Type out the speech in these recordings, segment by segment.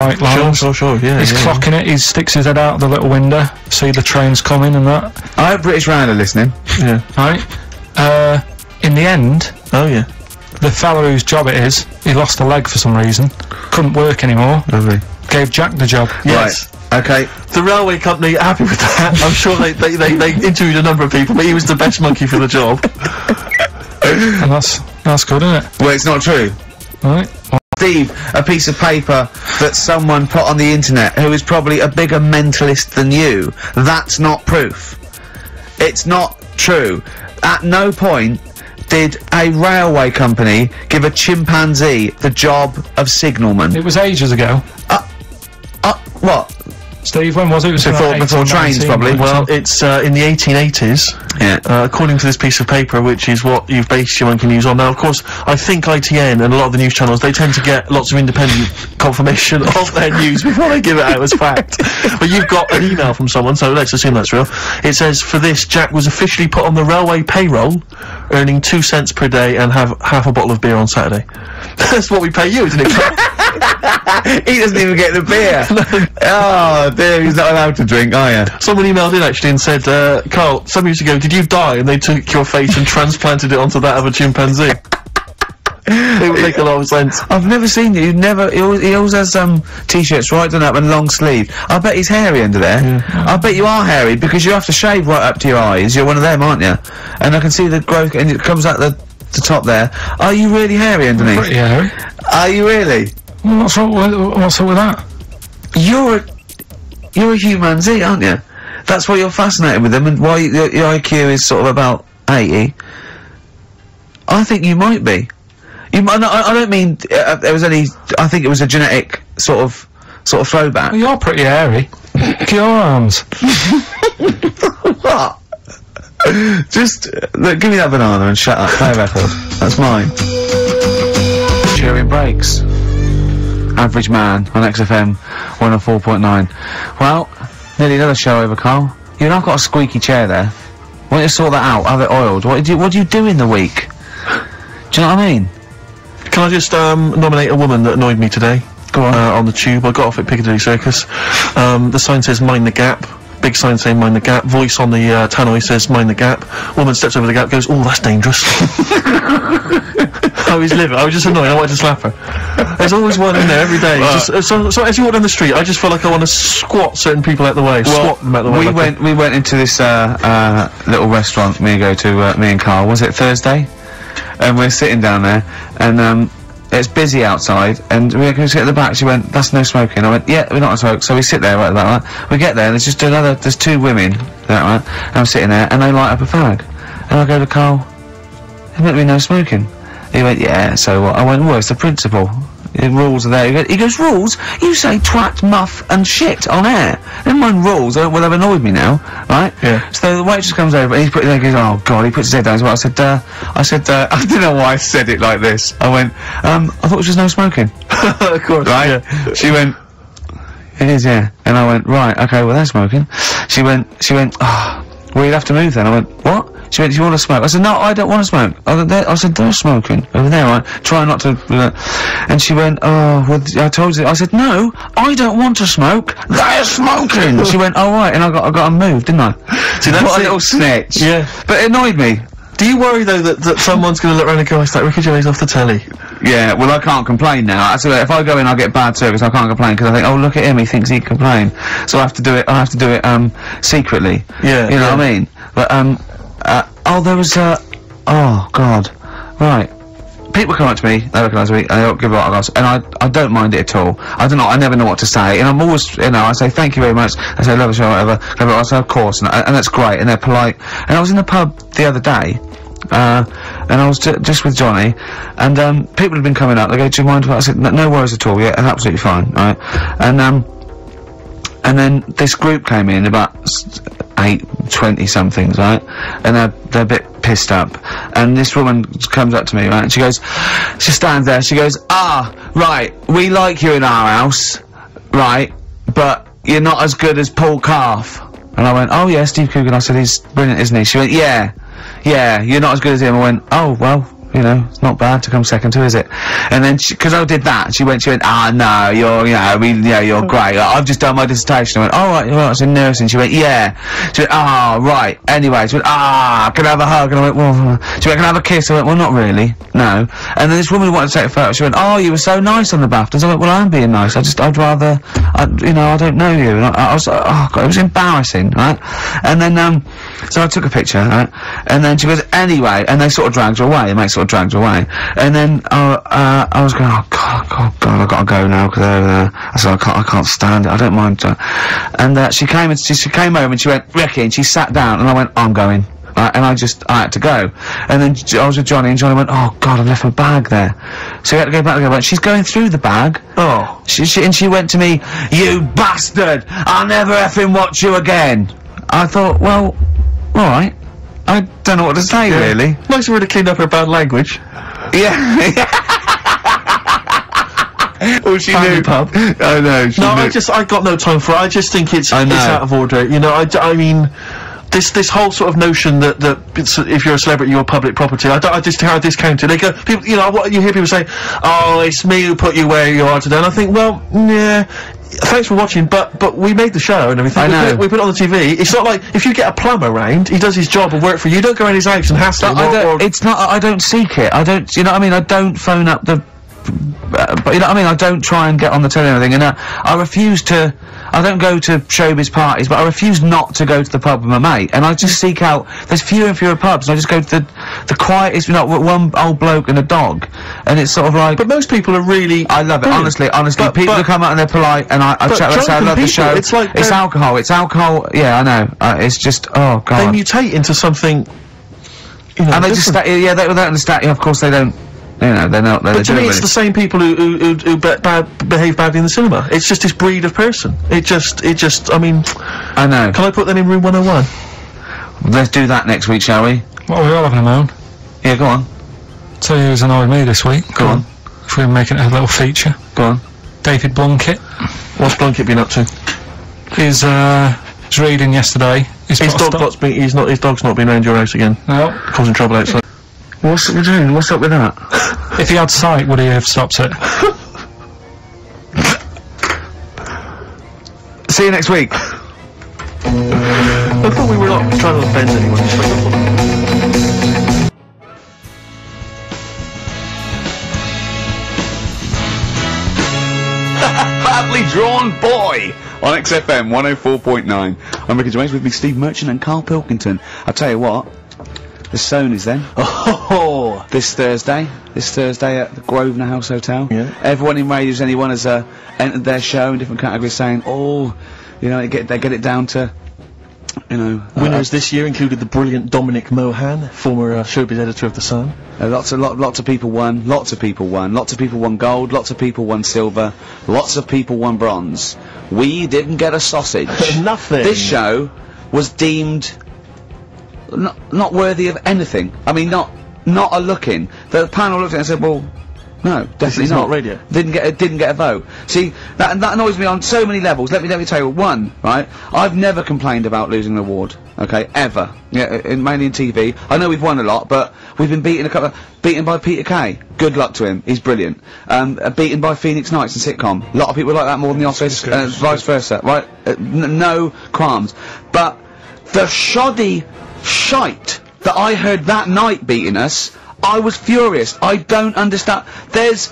right lines. Sure, yeah. He's clocking it, he sticks his head out the little window, see the trains coming and that. I hope British Rail are listening. Yeah. Right? In the end, Oh, yeah. the fella whose job it is, he lost a leg for some reason, couldn't work anymore, Lovely. gave Jack the job. Yes. Right. Okay. The railway company are happy with that. I'm sure they interviewed a number of people, but he was the best monkey for the job. And that's good, isn't it? Well, it's not true. Right? Steve, a piece of paper that someone put on the internet who is probably a bigger mentalist than you. That's not proof. It's not true. At no point did a railway company give a chimpanzee the job of signalman. It was ages ago. What? Steve, when was it? It was Before trains, probably. Well, it's in the 1880s. Yeah. According to this piece of paper, which is what you've based your monkey news on. Now, of course, I think ITN and a lot of the news channels, they tend to get lots of independent confirmation of their news before they give it out as fact. But you've got an email from someone, so let's assume that's real. It says, for this, Jack was officially put on the railway payroll, earning 2 cents per day and have half a bottle of beer on Saturday. That's what we pay you, isn't it? He doesn't even get the beer. Oh dear, he's not allowed to drink, are you? Someone emailed in actually and said, Carl, some years ago, did you die? And they took your face and transplanted it onto that of a chimpanzee. It would make a lot of sense. I've never seen you. He always has t-shirts right done up and long sleeve. I bet he's hairy under there. Yeah. I bet you are hairy because you have to shave right up to your eyes. You're one of them, aren't you? And I can see the growth, and it comes out the top there. Are you really hairy underneath? Pretty hairy. Are you really? Well, what's up with that? You're a humanzee, aren't you? That's why you're fascinated with them, and why your IQ is sort of about 80. I think you might be. I don't mean there was any. I think it was a genetic sort of throwback. Well, you're pretty hairy. Look at your arms. What? Just look, give me that banana and shut up. Play a record. That's mine. Cheering breaks. Average Man on XFM 104.9. Well, nearly another show over, Carl. You know I've got a squeaky chair there. Why don't you sort that out? Have it oiled. What do you do in the week? Do you know what I mean? Can I just nominate a woman that annoyed me today? Go on. On the tube. I got off at Piccadilly Circus. The sign says mind the gap. Big sign saying mind the gap. Voice on the tannoy says mind the gap. Woman steps over the gap, goes, oh, that's dangerous. I was livid. I was just annoyed. I wanted to slap her. There's always one in there every day. Just, so as you walk down the street, I just feel like I want to squat certain people out the way. Swat them out the way. We went into this little restaurant me and Carl. Was it Thursday? And we're sitting down there, and it's busy outside, and we go sit at the back. She went, "That's no smoking." I went, "Yeah, we're not smoking." So we sit there right at that. Right? We get there, and there's just there's two women, right? And I'm sitting there, and they light up a fag, and I go to Carl, "There meant to be no smoking." He went, "Yeah, so what?" I went, "Well, it's the principle. The rules are there." He goes, "Rules? You say twat, muff, and shit on air. Never mind rules. Well, they've annoyed me now, right?" Yeah. So the waitress comes over, and he's putting there, goes, "Oh God," he puts his head down as well. I said, I don't know why I said it like this. I went, I thought it was just no smoking. Of course. Right? Yeah. She went, "It is, yeah." And I went, "Right, okay, well, they're smoking." She went, "Oh, well, you'd have to move then." I went, "What?" She went, "Do you want to smoke?" I said, "No, I don't want to smoke." I said, "They're smoking over there, right? Try not to." And she went, "Oh, well, I told you." I said, "No, I don't want to smoke. They're smoking." She went, "Oh, right," and I got to move, didn't I? See, that's what a it. little snitch. Yeah. But it annoyed me. Do you worry though that someone's going to look around and go, "It's like Ricky Gervais off the telly"? Yeah, well, I can't complain now. I said, if I go in, I'll get bad service. I can't complain because I think, oh, look at him, he thinks he can complain. So I have to do it. Secretly. Yeah. You know what I mean? But oh, there was oh God, right. People come up to me, they recognise me, and they don't give a lot of us, and I don't mind it at all. I don't know, I never know what to say, and I'm always, I say thank you very much, I say love the show, whatever, I say of course, and that's great, and they're polite. And I was in the pub the other day, and I was just with Johnny, and people had been coming up, they go, "Do you mind if I said, no worries at all, yeah, absolutely fine," right? And then this group came in, about 20-somethings, right? And they're a bit pissed up. And this woman comes up to me, right? And she stands there, she goes, "Ah, right, we like you in our house, right, but you're not as good as Paul Calf." And I went, "Oh yeah, Steve Coogan." I said, "He's brilliant, isn't he?" She went, yeah, you're not as good as him." I went, "Oh, well, you know, it's not bad to come second to, is it? And then, because I did that, she went, ah, no, you're, you know, you're great. I've just done my dissertation. I went, all right, well, it's in nursing. She went, yeah. She went, ah, right. Anyway, she went, can I have a hug? And I went, well, she went, can I have a kiss? I went, well, not really, no. And then this woman wanted to take a photo. She went, oh, you were so nice on the BAFTAs. I went, well, I'm being nice. I'd rather, you know, I don't know you. And I was, oh, God, it was embarrassing, right? And then, so I took a picture, right? And then she goes, anyway, and they sort of dragged her away. The mate sort of dragged her away. And then, I was going, oh, God, I've got to go now, because I said, I can't stand it. I don't mind. And, she came over and she went, Ricky, and she sat down, and I went, I'm going. And I had to go. And then I was with Johnny, and Johnny went, oh, God, I've left my bag there. So he had to go back and go, she's going through the bag. Oh. And she went to me, you bastard! I'll never effing watch you again! I thought, well, alright. I don't know what to say, really. Nice of her to clean up her bad language. Yeah. Oh, she Family knew. pub. I know, she knew. I got no time for it. I just think it's I know. out of order. You know, I mean, this whole sort of notion that if you're a celebrity, you're public property. I just how discounted. They go, people, you know, what you hear people say, oh, it's me who put you where you are today. And I think, well, yeah. Thanks for watching, but we made the show and everything. I know. We put it on the TV. It's not like if you get a plumber round, he does his job and work for you. You don't go around his house and hassle him. It's not. I don't seek it. I don't. You know what I mean? I don't phone up the. But you know what I mean? I don't try and get on the telly and everything, and I refuse to. I don't go to showbiz parties, but I refuse not to go to the pub with my mate, and I just seek out. There's fewer and fewer pubs, and I just go to the quietest. You know, one old bloke and a dog, and it's sort of like. But most people are really. I love it, honestly. People who come out and they're polite, and I chat and say I love the show. It's like it's alcohol. It's alcohol. Yeah, I know. It's just oh God. They mutate into something. You know, and they just they don't understand. Yeah, of course they don't. You know, they're not. But to me, it's the same people who behave badly in the cinema. It's just this breed of person. It just. I mean, I know. Can I put them in room 101? Let's do that next week, shall we? What are we all having a moan? Yeah, go on. Tell you who's annoyed me this week. Go on. If we're making it a little feature. Go on. David Blunkett. What's Blunkett been up to? He's reading yesterday. His dog's not been around your house again. No. Causing trouble outside. What's up with that? If he had sight, would he have stopped it? See you next week. I thought we were not trying to offend anyone. Badly Drawn Boy on XFM 104.9. I'm Ricky Gervais, with me Steve Merchant and Carl Pilkington. I'll tell you what, the Stoney's then. Oh, This Thursday at the Grosvenor House Hotel. Yeah. Everyone in Radios Anyone has entered their show in different categories saying, oh, you know, they get it down to, you know. Winners this year included the brilliant Dominic Mohan, former showbiz editor of The Sun. Lots of people won. Lots of people won gold. Lots of people won silver. Lots of people won bronze. We didn't get a sausage. Nothing. This show was deemed not worthy of anything. I mean, not a look-in. The panel looked at it and said, well, no, definitely not radio. Didn't get a vote. See, that annoys me on so many levels. Let me tell you one, right? I've never complained about losing an award, okay, ever. Yeah, mainly in TV. I know we've won a lot, but we've been beaten by Peter Kay. Good luck to him. He's brilliant. Beaten by Phoenix Nights and sitcom. A lot of people like that more than the Oscars, vice versa, right? No qualms. But the shoddy shite that I heard that night beating us, I was furious. I don't understand. There's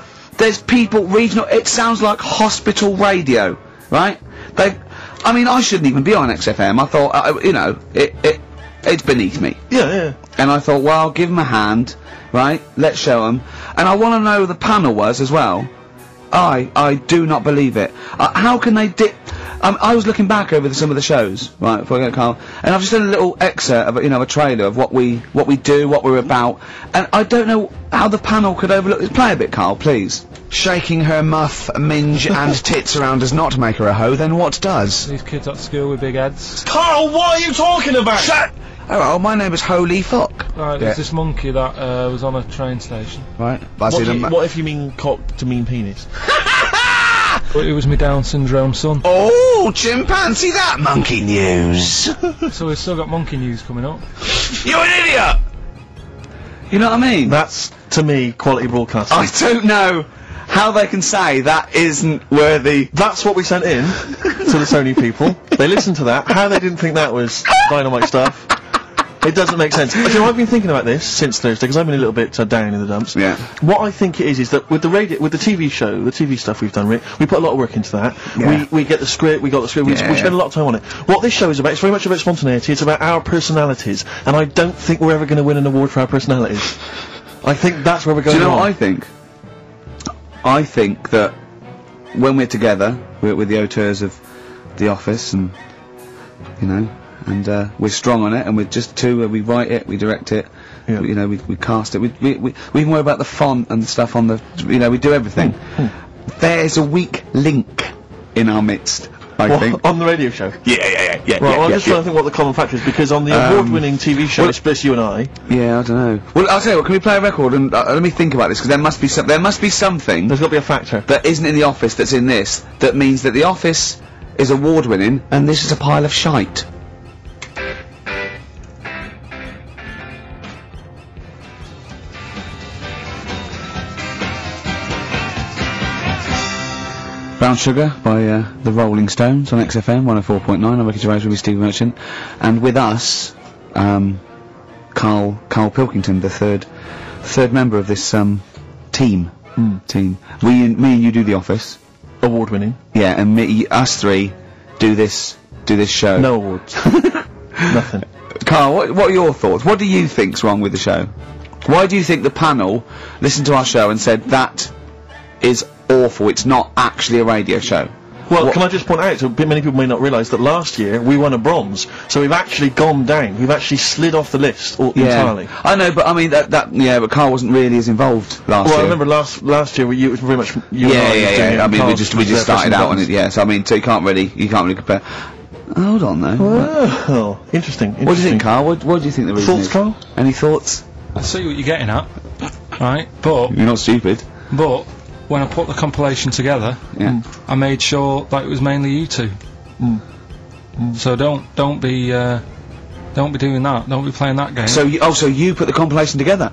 people regional. It sounds like hospital radio, right? I mean, I shouldn't even be on XFM. I thought, you know, it's beneath me. Yeah. And I thought, well, give them a hand, right? Let's show them. And I want to know who the panel was as well. I do not believe it. How can they I was looking back over some of the shows, right, before I go to Carl, and I've just done a little excerpt of, you know, a trailer of what we do, what we're about, and I don't know how the panel could overlook this. Play a bit, Carl, please. Shaking her muff, minge and tits around does not make her a hoe, then what does? These kids at school with big heads. Carl, what are you talking about? Shut! Oh, my name is Holy Fuck. Right, there's this monkey that was on a train station. Right. What if you mean cock to mean penis? But it was my Down syndrome son. Oh, chimpanzee, that monkey news. So we've still got monkey news coming up. You're an idiot! You know what I mean? That's to me, quality broadcasting. I don't know how they can say that isn't worthy. That's what we sent in to the Sony people. They listened to that. How they didn't think that was dynamite stuff. It doesn't make sense. You know, I've been thinking about this since Thursday, because I've been a little bit down in the dumps. Yeah. What I think it is that with the TV show, the TV stuff we've done, Rick, we put a lot of work into that. Yeah. We get the script, we got the script, we spend a lot of time on it. What this show is about, it's very much about spontaneity, it's about our personalities, and I don't think we're ever going to win an award for our personalities. I think that's where we're going. Do you know wrong. what I think? I think that when we're together, we're the auteurs of The Office, and, you know, and we're strong on it, and we're just two. We write it, we direct it, you know, we cast it. We even worry about the font and the stuff on the. You know, we do everything. There's a weak link in our midst. I think on the radio show. Yeah. Well, I'm just trying to think what the common factor is, because on the award-winning TV show, it's Bliss, you and I. Yeah, I don't know. Well, I'll tell you what. Can we play a record and let me think about this, because there must be something. There's got to be a factor that isn't in The Office that's in this. That means that The Office is award-winning, and this is a pile of shite. Brown Sugar by the Rolling Stones on XFM 104.9. I'm Ricky Gervais with Steve Merchant, and with us, Carl Pilkington, the third member of this team. Me and you do The Office, award-winning. Yeah, and us three do this show. No awards. Nothing. Carl, what are your thoughts? What do you think's wrong with the show? Why do you think the panel listened to our show and said that is awful, it's not actually a radio show? Well, can I just point out, so many people may not realise that last year we won a bronze, so we've actually gone down, we've actually slid off the list entirely. I know, but I mean, but Carl wasn't really as involved last year. Well, I remember last year it was very much you and I mean, we just started out on it, so I mean, so you can't really compare. Hold on, though. Well, interesting. What do you think, Carl? What do you think the reason is? Thoughts, Carl? Any thoughts? I see what you're getting at, right? But you're not stupid. But when I put the compilation together, I made sure that it was mainly you two. So don't be doing that. Don't be playing that game. So you put the compilation together?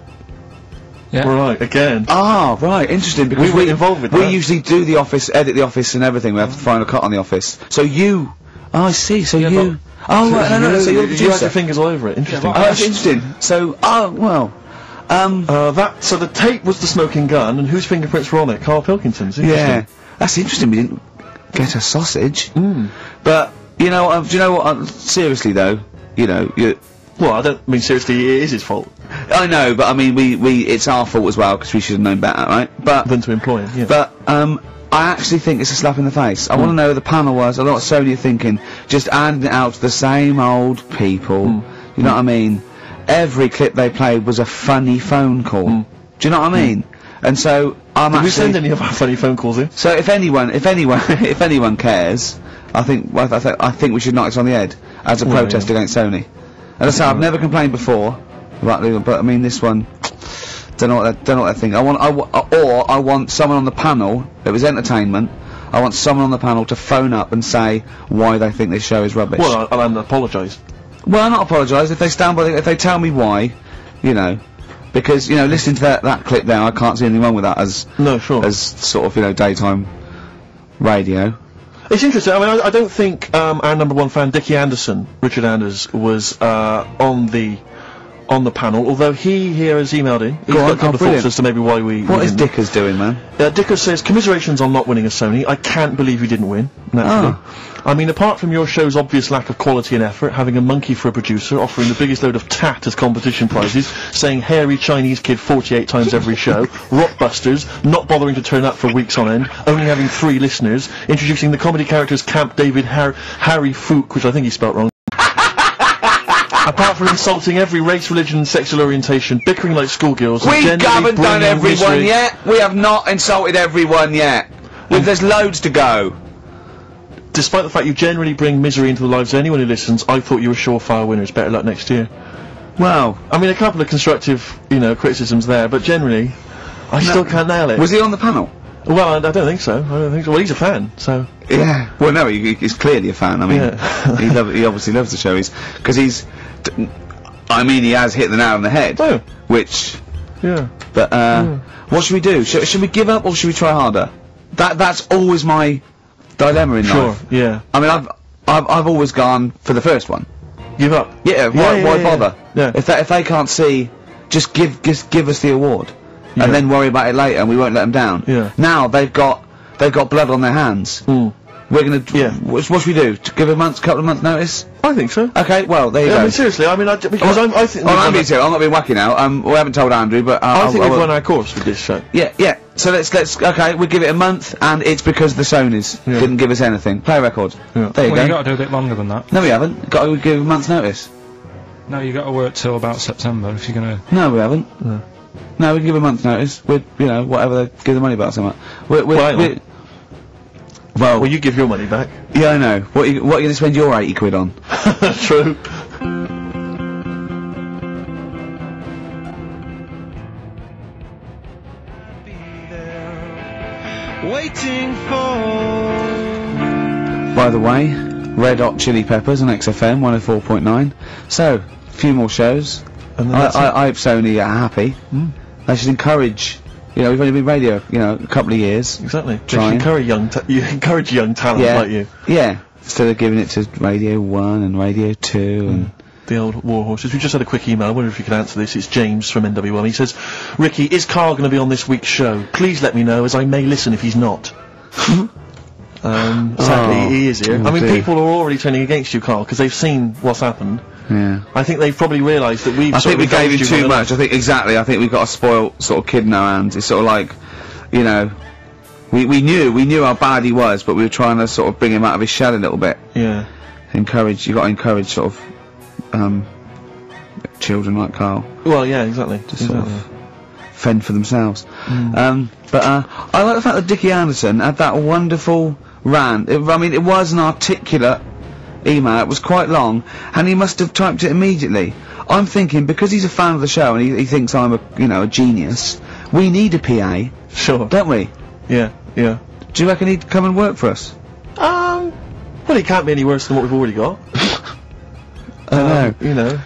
Yeah. Right, again. Ah, right, interesting, because we were involved with we that. usually do The Office, edit The Office and everything. We have the final cut on The Office. So you... Oh, I see, so you... Oh, right, no, so you're the producer. You had your fingers all over it, interesting. Oh, that's interesting. So, well... so the tape was the smoking gun, and whose fingerprints were on it? Carl Pilkington's. Yeah, that's interesting. We didn't get a sausage. But, you know, do you know what, seriously though, you know, well, I don't mean seriously, it is his fault. I know, but I mean, it's our fault as well, because we should have known better, right? But... Than to employ him, yeah. But, I actually think it's a slap in the face. I want to know who the panel was. A lot of Sony are thinking, just handing it out to the same old people. You know what I mean? Every clip they played was a funny phone call. Do you know what I mean? And so I'm Did we send any of our funny phone calls in? So if anyone cares, I think we should knock it on the head as a protest against Sony. And I say I've never complained before about Legal, but I mean this one. Don't know what they think. I want someone on the panel. It was entertainment. I want someone on the panel to phone up and say why they think this show is rubbish. Well, I'll apologise. Well, not apologise if they stand by. If they tell me why, you know, because you know, listening to that clip there, I can't see anything wrong with that as as sort of daytime radio. It's interesting. I mean, I don't think our number one fan, Dickie Anderson, Richard Anders, was on the panel, although he here has emailed in. He's got a couple of thoughts as to maybe why we... What is Dickers doing, man? Dickers says, commiserations on not winning a Sony. I can't believe you didn't win, naturally. I mean, apart from your show's obvious lack of quality and effort, having a monkey for a producer, offering the biggest load of tat as competition prizes, saying hairy Chinese kid 48 times every show, Rockbusters, not bothering to turn up for weeks on end, only having 3 listeners, introducing the comedy characters Camp David, Harry Fook, which I think he spelt wrong, apart from insulting every race, religion and sexual orientation, bickering like schoolgirls... We haven't done everyone yet! We have not insulted everyone yet! There's loads to go! Despite the fact you generally bring misery into the lives of anyone who listens, I thought you were surefire winners. Better luck next year. Well... I mean, a couple of constructive, criticisms there, but generally, I still can't nail it. Was he on the panel? Well, I don't think so. Well, he's a fan, so... Yeah. Well, no, he's clearly a fan. I mean, he obviously loves the show. Because he has hit the nail on the head. Oh. Which, Yeah. But what should we do? Should we give up or should we try harder? That's always my dilemma in Sure. life. Yeah. I mean, I've always gone for the first one. Give up. Yeah. Why bother? Yeah. If they can't see, just give us the award, Yeah. and then worry about it later, and we won't let them down. Yeah. Now they've got blood on their hands. Mm. We're gonna. Yeah. What should we do? To give a couple of months notice? I think so. Okay. Well, there you Yeah, go. I mean, seriously, I mean, I think. Oh, we've me too. I'm not being wacky now. We haven't told Andrew, but I think we've won our course with this show. Yeah. So let's. Okay, we'll give it a month, and it's because the Sonys didn't give us anything. Play a record. Yeah. There you Well, go. you got to do a bit longer than that. No, we haven't. Got to give a month's notice. No, you got to work till about September if you're gonna. No, we haven't. No, we can give a month's notice. We're, whatever they give the money back, something. Well, you give your money back. Yeah, I know. What are you going to spend your 80 quid on? True. Waiting for. By the way, Red Hot Chili Peppers on XFM 104.9. So, a few more shows. And then that's it. I hope Sony are happy. They should encourage. We've only been radio, a couple of years. Exactly. They Trying. you encourage young talent Yeah. like you. Yeah. Instead of giving it to Radio 1 and Radio 2 and... The old war horses. We just had a quick email. I wonder if you could answer this. It's James from NW1. He says, Ricky, is Carl going to be on this week's show? Please let me know, as I may listen if he's not. Sadly, he is here. I mean, dear. people are already turning against you, Carl, because they've seen what's happened. Yeah. I think they've probably realised that we've I think we gave him indulged you too on much. I think we've got a spoiled sort of kid in our hands. It's sort of like, we knew how bad he was, but we were trying to sort of bring him out of his shell a little bit. Yeah. You got to encourage sort of, children like Carl Well, yeah, exactly. to sort of fend for themselves. But I like the fact that Dickie Anderson had that wonderful rant. It was an articulate email. It was quite long, and he must have typed it immediately. I'm thinking, because he's a fan of the show and he thinks I'm a genius, we need a PA, Sure. don't we? Yeah, yeah. Do you reckon he'd come and work for us? Well, he can't be any worse than what we've already got. I know.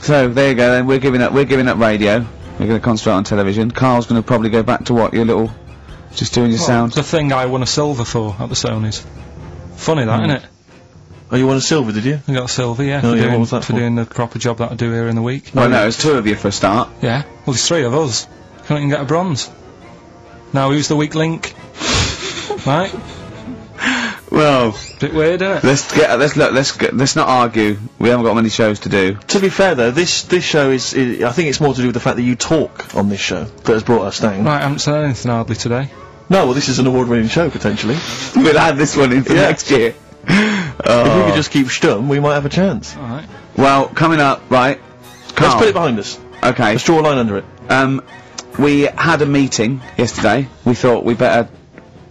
So there you go. Then we're giving up radio. We're going to concentrate on television. Carl's going to probably go back to what, your little, just doing your sound. The thing I won a silver for at the Sonys. Funny that, isn't it? Oh, you won a silver, did you? I got a silver, yeah, Oh, for, yeah, doing, what was that for for? doing the proper job that I do here in the week. Well, no, there's two of you for a start. Yeah, well, there's three of us. Couldn't even get a bronze. Now, who's the weak link? Right? Well, Bit weird, isn't it? let's not argue. We haven't got many shows to do. To be fair, though, this show is I think it's more to do with the fact that you talk on this show that has brought us down. Right, I haven't said anything hardly today. No, well, this is an award-winning show, potentially. We'll add this one into Yeah. next year. If we could just keep stum, we might have a chance. Alright. Well, coming up, right? Let's Carl. put it behind us. Okay. Let's draw a line under it. We had a meeting yesterday. We thought we better,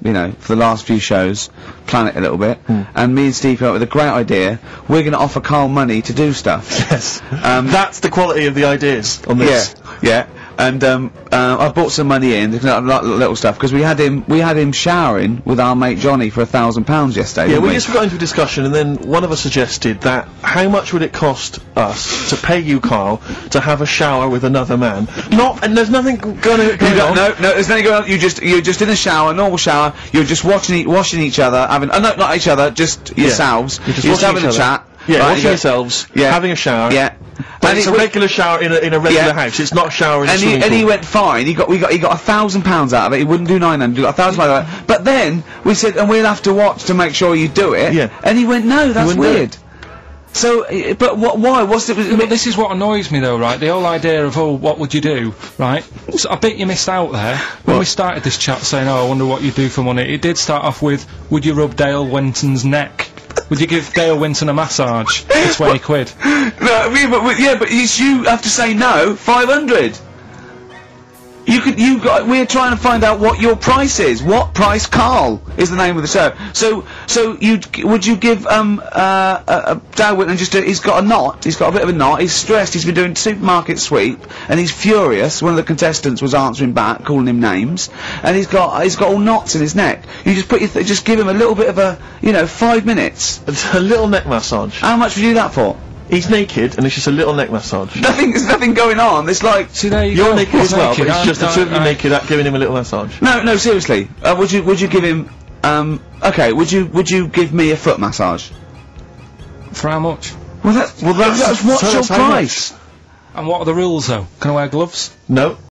for the last few shows, plan it a little bit. And me and Steve came up with a great idea. We're going to offer Carl money to do stuff. Yes. That's the quality of the ideas on this. Yeah. And I brought some money in, little stuff, because we had him showering with our mate Johnny for £1,000 yesterday. Yeah, didn't we just got into a discussion, and then one of us suggested that how much would it cost us to pay you, Carl, to have a shower with another man? And there's nothing going on. No, there's nothing going on. You're just in a shower, normal shower. You're just washing each other, not each other, just yourselves. You're just You're washing having each a other. chat. Yeah, Right, washing yourselves, Yeah. having a shower. Yeah. But And it's it a was- regular shower in a regular Yeah. house. It's not a shower in a And swimming he pool. went fine. He got £1,000 out of it. He wouldn't do 900. He got £1,000 out of it. But then we said, and we'll have to watch to make sure you do it. Yeah. And he went, no, that's wouldn't do weird. So, but why? What's it? But this is what annoys me though, right? The whole idea of, what would you do, right? So I bet you missed out there. When we started this chat saying, I wonder what you do for money, it did start off with, would you rub Dale Winton's neck? Would you give Dale Winton a massage for 20 quid? No, but you have to say no. 500. We're trying to find out what your price is. What price, Carl, is the name of the show. So would you give Dale Winton he's got a knot. He's got a bit of a knot. He's stressed. He's been doing supermarket sweep, and he's furious. One of the contestants was answering back, calling him names, and he's got all knots in his neck. You just just give him a little bit of 5 minutes. It's a little neck massage. How much would you do that for? He's naked, and it's just a little neck massage. There's nothing going on. It's like, See, there you You're go. naked as well, but it's I'm- just the two of you naked at giving him a little massage. no, seriously. Would you give him, okay, would you give me a foot massage? For how much? Well, that's what's so your that's how much. price? And what are the rules, though? Can I wear gloves? No.